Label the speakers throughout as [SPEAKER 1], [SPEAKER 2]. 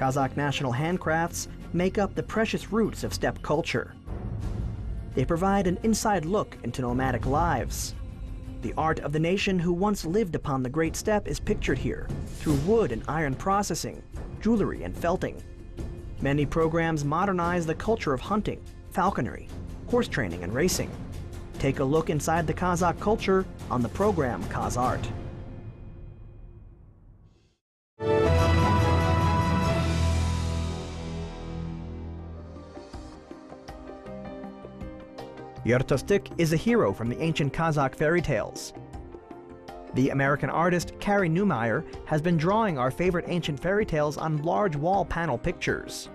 [SPEAKER 1] Kazakh national handcrafts make up the precious roots of steppe culture. They provide an inside look into nomadic lives. The art of the nation who once lived upon the great steppe is pictured here through wood and iron processing, jewelry and felting. Many programs modernize the culture of hunting, falconry, horse training and racing. Take a look inside the Kazakh culture on the program KazArt. Yertostik is a hero from the ancient Kazakh fairy tales. The American artist Carrie Newmeyer has been drawing our favorite ancient fairy tales on large wall panel pictures.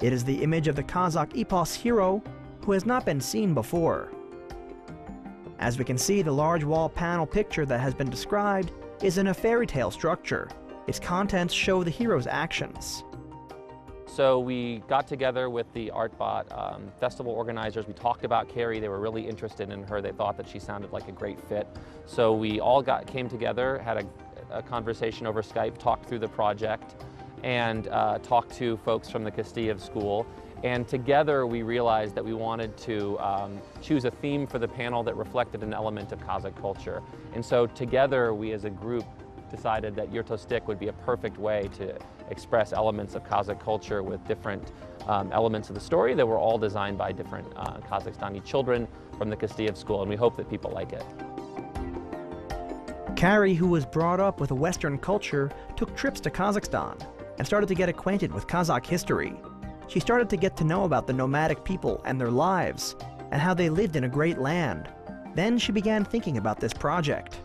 [SPEAKER 1] It is the image of the Kazakh epos hero who has not been seen before. As we can see, the large wall panel picture that has been described is in a fairy tale structure. Its contents show the hero's actions.
[SPEAKER 2] So we got together with the ArtBot festival organizers. We talked about Carrie. They were really interested in her. They thought that she sounded like a great fit. So we all came together, had a conversation over Skype, talked through the project, and talked to folks from the Kazakh school. And together we realized that we wanted to choose a theme for the panel that reflected an element of Kazakh culture. And so together we as a group decided that Yertostik would be a perfect way to express elements of Kazakh culture with different elements of the story that were all designed by different Kazakhstani children from the Kazakh school, and we hope that people like it.
[SPEAKER 1] Carrie, who was brought up with a Western culture, took trips to Kazakhstan and started to get acquainted with Kazakh history. She started to get to know about the nomadic people and their lives, and how they lived in a great land. Then she began thinking about this project.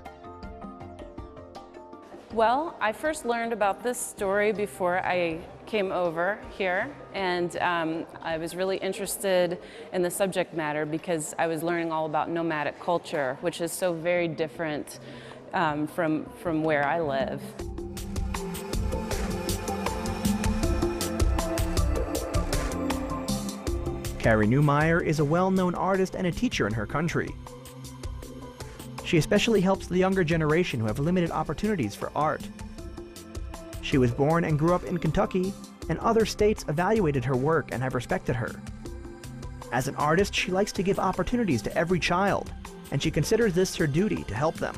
[SPEAKER 3] Well, I first learned about this story before I came over here, and I was really interested in the subject matter because I was learning all about nomadic culture, which is so very different from where I live.
[SPEAKER 1] Carrie Newmeyer is a well-known artist and a teacher in her country. She especially helps the younger generation who have limited opportunities for art. She was born and grew up in Kentucky, and other states evaluated her work and have respected her. As an artist, she likes to give opportunities to every child, and she considers this her duty to help them.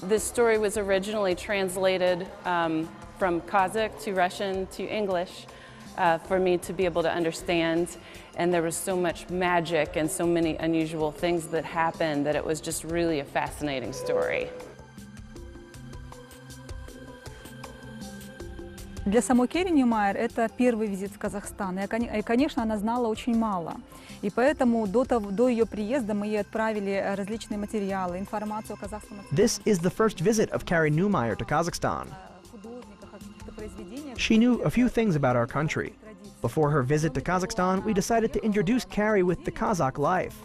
[SPEAKER 3] This story was originally translated from Kazakh to Russian to English for me to be able to understand, and there was so much magic and so many unusual things that happened that it was just really a fascinating story.
[SPEAKER 4] Для самой Керри Ньюмайер это первый визит в Казахстан, и, конечно, она знала очень мало. И поэтому до ее приезда мы ей отправили различные материалы, информацию о казахском.
[SPEAKER 1] This is the first visit of Carrie Newmeyer to Kazakhstan. She knew a few things about our country. Before her visit to Kazakhstan, we decided to introduce Carrie with the Kazakh life.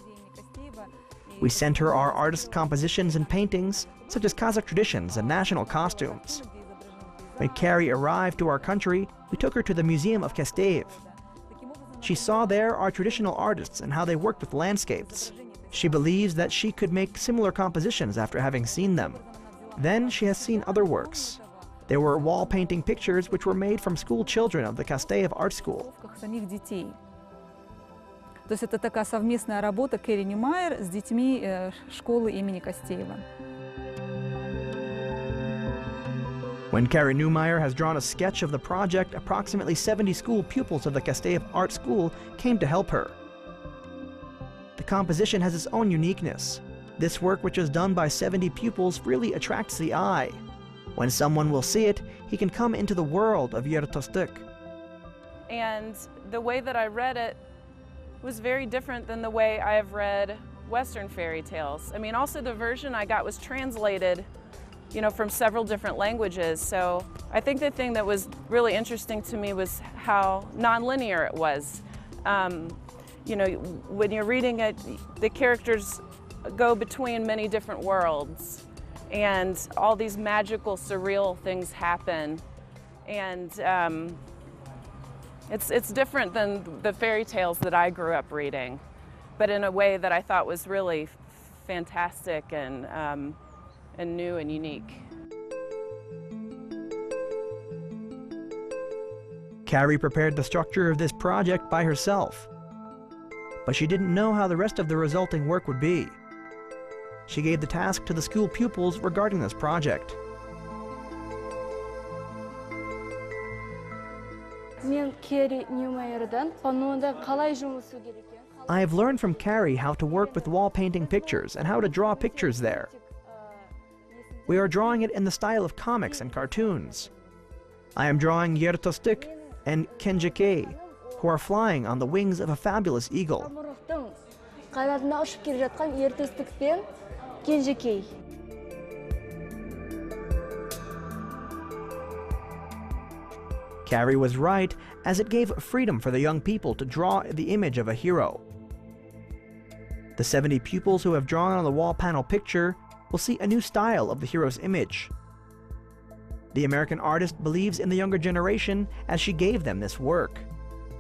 [SPEAKER 1] We sent her our artist compositions and paintings, such as Kazakh traditions and national costumes. When Carrie arrived to our country, we took her to the Museum of Kazakh. She saw there our traditional artists and how they worked with landscapes. She believes that she could make similar compositions after having seen them. Then she has seen other works. There were wall painting pictures which were made from school children of the Kazakh Art School.
[SPEAKER 4] То есть это такая совместная работа Керри Ньюмайер с детьми школы имени Костеева.
[SPEAKER 1] When Carrie Newmeyer has drawn a sketch of the project, approximately 70 school pupils of the Kazakh Art School came to help her. The composition has its own uniqueness. This work, which is done by 70 pupils, really attracts the eye. When someone will see it, he can come into the world of Yertostik.
[SPEAKER 3] And the way that I read it was very different than the way I have read Western fairy tales. I mean, also the version I got was translated, you know, from several different languages. So I think the thing that was really interesting to me was how nonlinear it was. You know, when you're reading it, the characters go between many different worlds, and all these magical, surreal things happen. And it's different than the fairy tales that I grew up reading, but in a way that I thought was really fantastic and new and unique.
[SPEAKER 1] Carrie prepared the structure of this project by herself, but she didn't know how the rest of the resulting work would be. She gave the task to the school pupils regarding this project. I have learned from Carrie how to work with wall painting pictures and how to draw pictures there. We are drawing it in the style of comics and cartoons. I am drawing Yertostik and Kenjike, who are flying on the wings of a fabulous eagle. Carrie was right, as it gave freedom for the young people to draw the image of a hero. The 70 pupils who have drawn on the wall panel picture will see a new style of the hero's image. The American artist believes in the younger generation as she gave them this work.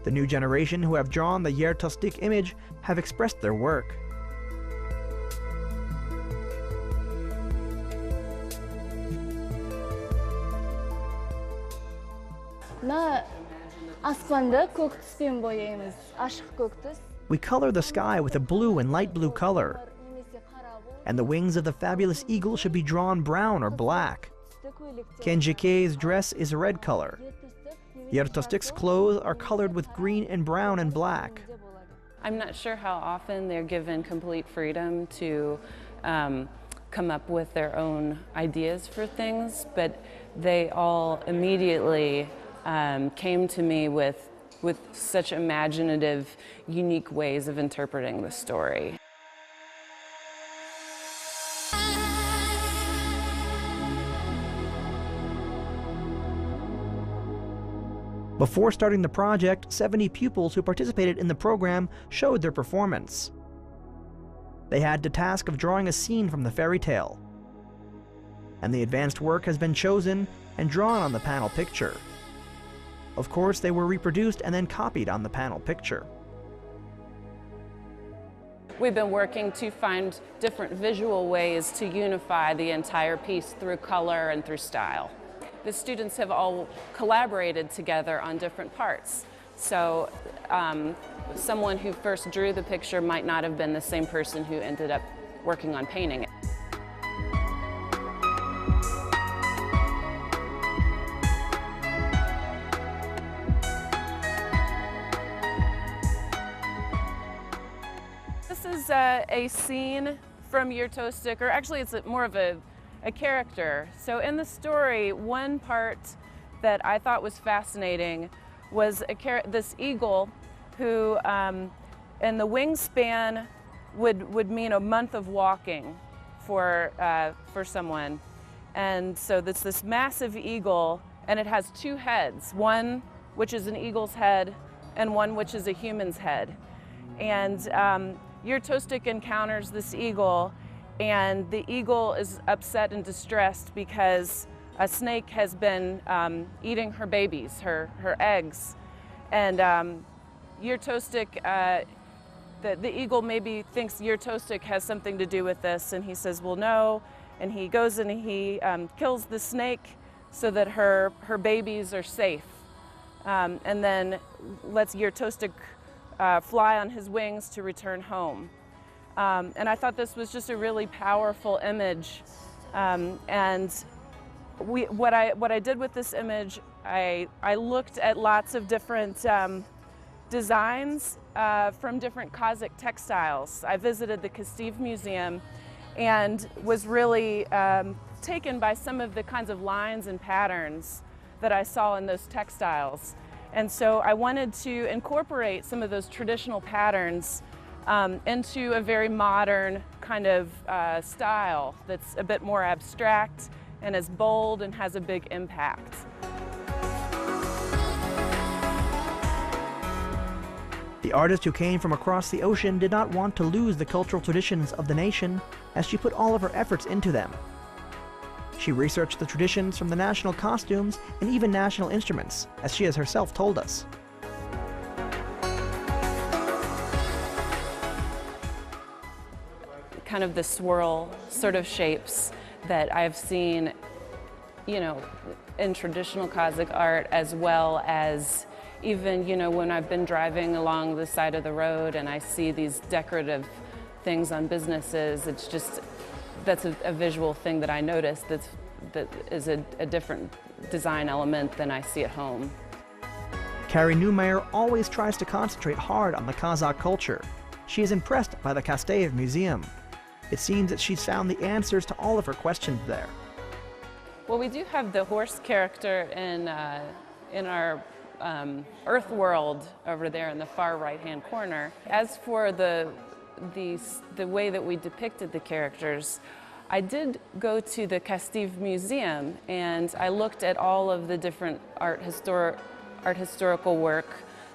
[SPEAKER 1] The new generation who have drawn the Yertostik image have expressed their work. We color the sky with a blue and light blue color, and the wings of the fabulous eagle should be drawn brown or black. Kenjike's dress is a red color. Yertostik's clothes are colored with green and brown and black.
[SPEAKER 3] I'm not sure how often they're given complete freedom to come up with their own ideas for things, but they all immediately came to me with such imaginative, unique ways of interpreting the story.
[SPEAKER 1] Before starting the project, 70 pupils who participated in the program showed their performance. They had the task of drawing a scene from the fairy tale, and the advanced work has been chosen and drawn on the panel picture. Of course, they were reproduced and then copied on the panel picture.
[SPEAKER 3] We've been working to find different visual ways to unify the entire piece through color and through style. The students have all collaborated together on different parts. So someone who first drew the picture might not have been the same person who ended up working on painting it. This is a scene from Yertostik, or actually it's more of a character. So in the story, one part that I thought was fascinating was this eagle who, in the wingspan, would mean a month of walking for someone. And so it's this massive eagle, and it has two heads, one which is an eagle's head and one which is a human's head. And Yertostik encounters this eagle, and the eagle is upset and distressed because a snake has been eating her babies, her eggs. And Yertostik, the eagle maybe thinks Yertostik has something to do with this, and he says, well, no. And he goes and he kills the snake so that her babies are safe, and then lets Yertostik fly on his wings to return home. And I thought this was just a really powerful image. And what I did with this image, I looked at lots of different designs from different Kazakh textiles. I visited the Kazakh Museum and was really taken by some of the kinds of lines and patterns that I saw in those textiles. And so I wanted to incorporate some of those traditional patterns into a very modern kind of style that's a bit more abstract and is bold and has a big impact.
[SPEAKER 1] The artist who came from across the ocean did not want to lose the cultural traditions of the nation, as she put all of her efforts into them. She researched the traditions from the national costumes and even national instruments, as she has herself told us.
[SPEAKER 3] Kind of the swirl sort of shapes that I've seen, you know, in traditional Kazakh art, as well as even, you know, when I've been driving along the side of the road and I see these decorative things on businesses, it's just, that's a visual thing that I notice that is a different design element than I see at home.
[SPEAKER 1] Carrie Neumeyer always tries to concentrate hard on the Kazakh culture. She is impressed by the Kasteyev Museum. It seems that she's found the answers to all of her questions there.
[SPEAKER 3] Well, we do have the horse character in our Earth world over there in the far right-hand corner. As for the way that we depicted the characters, I did go to the Kasteyev Museum and I looked at all of the different art historical work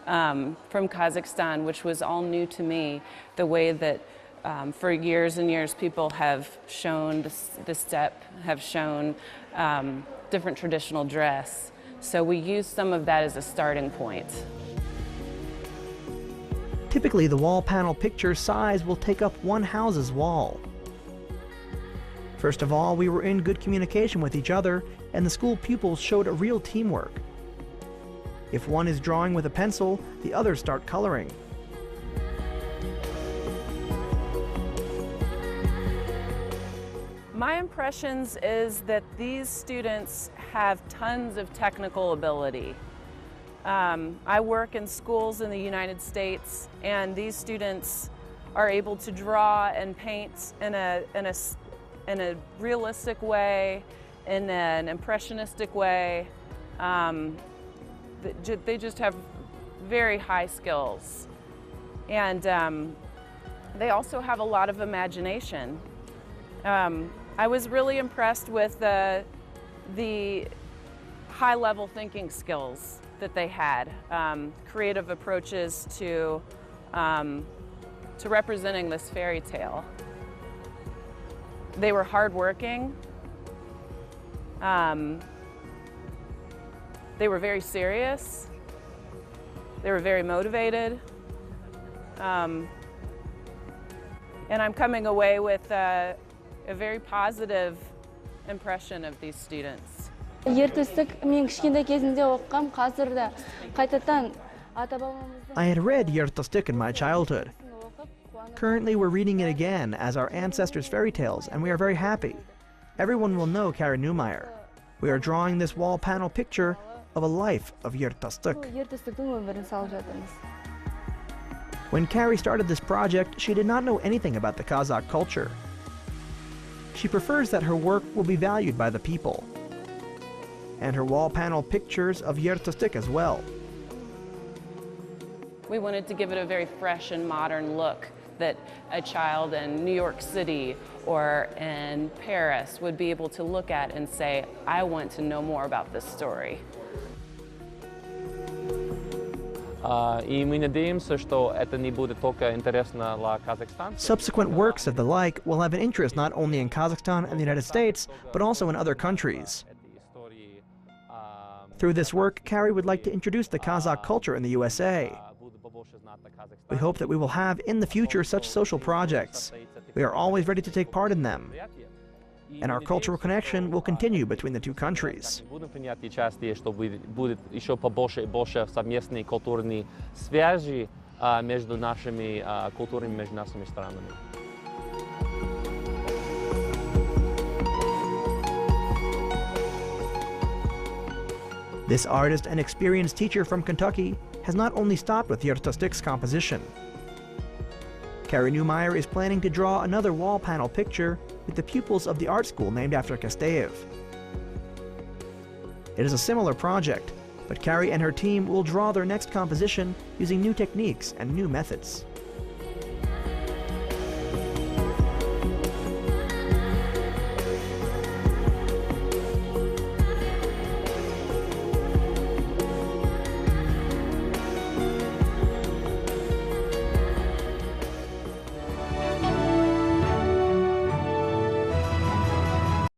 [SPEAKER 3] from Kazakhstan, which was all new to me, the way that for years and years people have shown the steppe, have shown different traditional dress. So we used some of that as a starting point.
[SPEAKER 1] Typically, the wall panel picture size will take up one house's wall. First of all, we were in good communication with each other, and the school pupils showed a real teamwork. If one is drawing with a pencil, the others start coloring.
[SPEAKER 3] My impressions is that these students have tons of technical ability. I work in schools in the United States, and these students are able to draw and paint in a realistic way, in an impressionistic way. They just have very high skills. And they also have a lot of imagination. I was really impressed with the high-level thinking skills that they had, creative approaches to representing this fairy tale. They were hardworking. They were very serious. They were very motivated. And I'm coming away with a very positive impression of these students.
[SPEAKER 1] I had read Yertostik in my childhood. Currently, we're reading it again as our ancestors' fairy tales, and we are very happy. Everyone will know Carrie Neumeyer. We are drawing this wall panel picture of a life of Yertostik. When Carrie started this project, she did not know anything about the Kazakh culture. She prefers that her work will be valued by the people, and her wall panel pictures of Yertostik as well.
[SPEAKER 3] We wanted to give it a very fresh and modern look that a child in New York City or in Paris would be able to look at and say, I want to know more about this story.
[SPEAKER 1] Subsequent works of the like will have an interest not only in Kazakhstan and the United States, but also in other countries. Through this work, Carrie would like to introduce the Kazakh culture in the USA. We hope that we will have in the future such social projects. We are always ready to take part in them. And our cultural connection will continue between the two countries. This artist and experienced teacher from Kentucky has not only stopped with Yertostik's composition. Carrie Neumeyer is planning to draw another wall panel picture with the pupils of the art school named after Kasteyev. It is a similar project, but Carrie and her team will draw their next composition using new techniques and new methods.